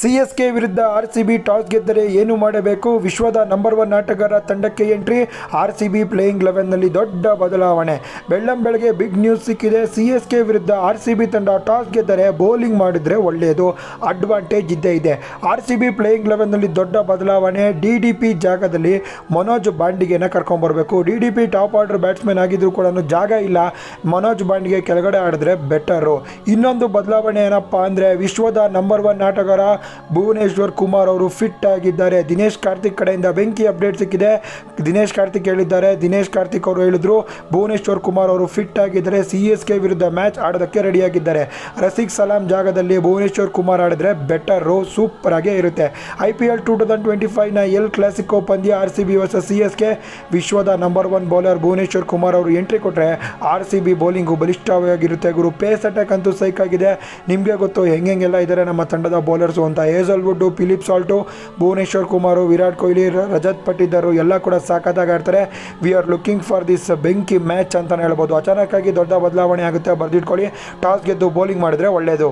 CSK ವಿರುದ್ಧ RCB toss ಗೆದ್ದರೆ ಏನು ಮಾಡಬೇಕು? ವಿಶ್ವದ ನಂಬರ್ 1 ಆಟಗಾರ ತಂಡಕ್ಕೆ ಎಂಟ್ರಿ. ಆರ್ಸಿಬಿ ಪ್ಲೇಯಿಂಗ್ 11ನಲ್ಲಿ ದೊಡ್ಡ ಬದಲಾವಣೆ. ಬೆಳ್ಳಂಬೆಳಗ್ಗೆ ಬಿಗ್ ನ್ಯೂಸ್ ಸಿಕ್ಕಿದೆ. ಸಿಎಸ್ಕೆ ವಿರುದ್ಧ ಆರ್ಸಿಬಿ ತಂಡ ಟಾಸ್ ಗೆದ್ದರೆ ಬೌಲಿಂಗ್ ಮಾಡಿದರೆ ಒಳ್ಳೆಯದು, ಅಡ್ವಾಂಟೇಜ್ ಇದ್ದೇ ಇದೆ. ಆರ್ಸಿಬಿ ಪ್ಲೇಯಿಂಗ್ 11ನಲ್ಲಿ ದೊಡ್ಡ ಬದಲಾವಣೆ. ಡಿಡಿಪಿ ಜಾಗದಲ್ಲಿ ಮನೋಜ್ ಬಾಂಡಿಗೆನ ಕರ್ಕೊಂಡ್ಬರ್ಬೇಕು. ಡಿಡಿಪಿ ಟಾಪ್ ಆರ್ಡರ್ ಬ್ಯಾಟ್ಸ್ಮನ್ ಆಗಿದ್ರು ಕೂಡ ಜಾಗ ಇಲ್ಲ. ಮನೋಜ್ ಬಾಂಡಿಗೆ ಕೆಳಗಡೆ ಆಡಿದ್ರೆ ಬೆಟರು. ಇನ್ನೊಂದು ಬದಲಾವಣೆ ಏನಪ್ಪ ಅಂದರೆ, ವಿಶ್ವದ ನಂಬರ್ 1 ಆಟಗಾರ ಭುವನೇಶ್ವರ್ ಕುಮಾರ್ ಅವರು ಫಿಟ್ ಆಗಿದ್ದಾರೆ. ದಿನೇಶ್ ಕಾರ್ತಿಕ್ ಕಡೆಯಿಂದ ಬೆಂಕಿ ಅಪ್ಡೇಟ್ ಸಿಕ್ಕಿದೆ. ದಿನೇಶ್ ಕಾರ್ತಿಕ್ ಹೇಳಿದ್ದಾರೆ. ದಿನೇಶ್ ಕಾರ್ತಿಕ್ ಅವರು ಹೇಳಿದ್ರು, ಭುವನೇಶ್ವರ್ ಕುಮಾರ್ ಅವರು ಫಿಟ್ ಆಗಿದ್ದಾರೆ, ಸಿಎಸ್ಕೆ ವಿರುದ್ಧ ಮ್ಯಾಚ್ ಆಡೋದಕ್ಕೆ ರೆಡಿಯಾಗಿದ್ದಾರೆ. ರಸಿಕ್ ಸಲಾಂ ಜಾಗದಲ್ಲಿ ಭುವನೇಶ್ವರ್ ಕುಮಾರ್ ಆಡಿದ್ರೆ ಬೆಟರು, ಸೂಪರ್ ಆಗೇ ಇರುತ್ತೆ. IPL 2025ನ ಎಲ್ ಕ್ಲಾಸಿಕೋ ಪಂದ್ಯ ಆರ್ಸಿಬಿ ವರ್ಸಸ್ ಸಿಎಸ್ಕೆ. ವಿಶ್ವದ ನಂಬರ್ 1 ಬೌಲರ್ ಭುವನೇಶ್ವರ್ ಕುಮಾರ್ ಅವರು ಎಂಟ್ರಿ ಕೊಟ್ಟರೆ ಆರ್ಸಿಬಿ ಬೌಲಿಂಗು ಬಲಿಷ್ಠವಾಗಿರುತ್ತೆ ಗುರು. ಪೇಸ್ ಅಟ್ಯಾಕ್ ಅಂತೂ ಸೈಕ್ ಆಗಿದೆ. ನಿಮಗೆ ಗೊತ್ತು ಹೆಂಗೆಲ್ಲ ಇದ್ದಾರೆ ನಮ್ಮ ತಂಡದ ಬೌಲರ್ಸು ಅಂತ. ಹೇಜಲ್ವುಡ್, ಫಿಲಿಪ್ ಸಾಲ್ಟು, ಭುವನೇಶ್ವರ್ ಕುಮಾರ್, ವಿರಾಟ್ ಕೊಹ್ಲಿ, ರಜತ್ ಪಟ್ಟಿದಾರ್ ಎಲ್ಲ ಕೂಡ ಸಾಕಾದಾಗ ಆಡ್ತಾರೆ. We are looking for this ಬೆಂಕಿ ಮ್ಯಾಚ್ ಅಂತಲೇ ಹೇಳ್ಬೋದು. ಅಚಾನಕ್ಕಾಗಿ ದೊಡ್ಡ ಬದಲಾವಣೆ ಆಗುತ್ತೆ, ಬರೆದಿಟ್ಕೊಳ್ಳಿ. ಟಾಸ್ ಗೆದ್ದು ಬೌಲಿಂಗ್ ಮಾಡಿದ್ರೆ ಒಳ್ಳೆಯದು.